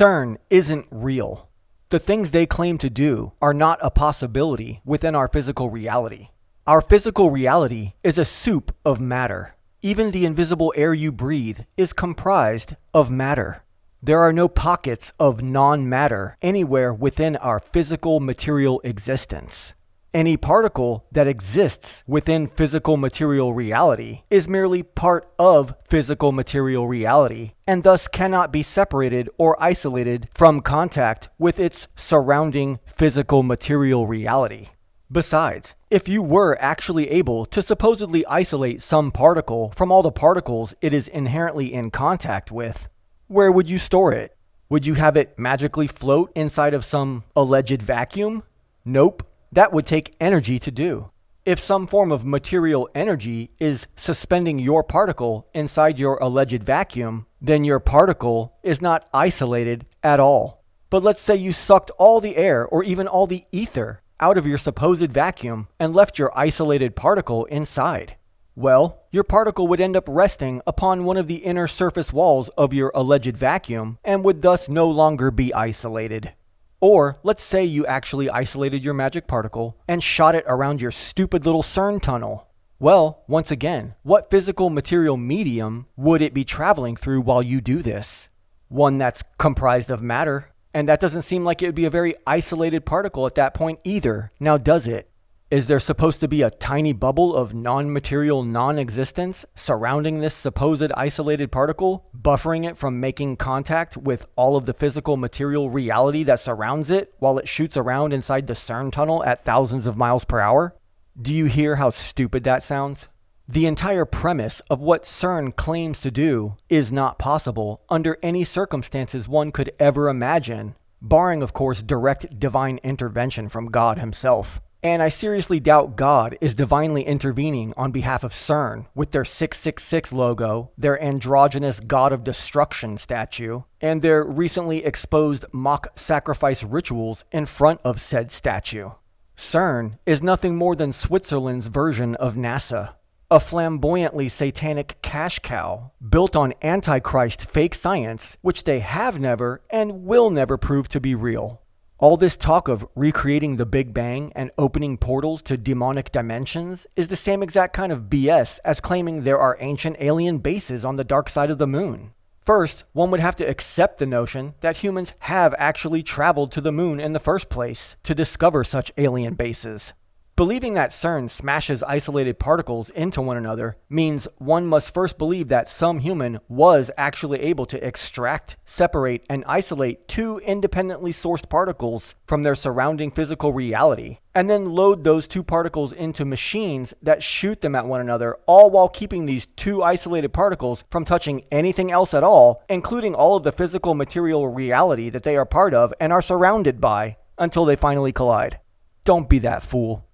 CERN isn't real. The things they claim to do are not a possibility within our physical reality. Our physical reality is a soup of matter. Even the invisible air you breathe is comprised of matter. There are no pockets of non-matter anywhere within our physical material existence. Any particle that exists within physical material reality is merely part of physical material reality and thus cannot be separated or isolated from contact with its surrounding physical material reality. Besides, if you were actually able to supposedly isolate some particle from all the particles it is inherently in contact with, where would you store it? Would you have it magically float inside of some alleged vacuum? Nope. That would take energy to do. If some form of material energy is suspending your particle inside your alleged vacuum, then your particle is not isolated at all. But let's say you sucked all the air or even all the ether out of your supposed vacuum and left your isolated particle inside. Well, your particle would end up resting upon one of the inner surface walls of your alleged vacuum and would thus no longer be isolated. Or let's say you actually isolated your magic particle and shot it around your stupid little CERN tunnel. Well, once again, what physical material medium would it be traveling through while you do this? One that's comprised of matter, and that doesn't seem like it would be a very isolated particle at that point either, now does it? Is there supposed to be a tiny bubble of non-material non-existence surrounding this supposed isolated particle, buffering it from making contact with all of the physical material reality that surrounds it while it shoots around inside the CERN tunnel at thousands of miles per hour? Do you hear how stupid that sounds? The entire premise of what CERN claims to do is not possible under any circumstances one could ever imagine, barring, of course, direct divine intervention from God himself. And I seriously doubt God is divinely intervening on behalf of CERN with their 666 logo, their androgynous god of destruction statue, and their recently exposed mock sacrifice rituals in front of said statue. CERN is nothing more than Switzerland's version of NASA, a flamboyantly satanic cash cow built on antichrist fake science, which they have never and will never prove to be real. All this talk of recreating the Big Bang and opening portals to demonic dimensions is the same exact kind of BS as claiming there are ancient alien bases on the dark side of the moon. First, one would have to accept the notion that humans have actually traveled to the moon in the first place to discover such alien bases. Believing that CERN smashes isolated particles into one another means one must first believe that some human was actually able to extract, separate, and isolate two independently sourced particles from their surrounding physical reality, and then load those two particles into machines that shoot them at one another, all while keeping these two isolated particles from touching anything else at all, including all of the physical material reality that they are part of and are surrounded by, until they finally collide. Don't be that fool.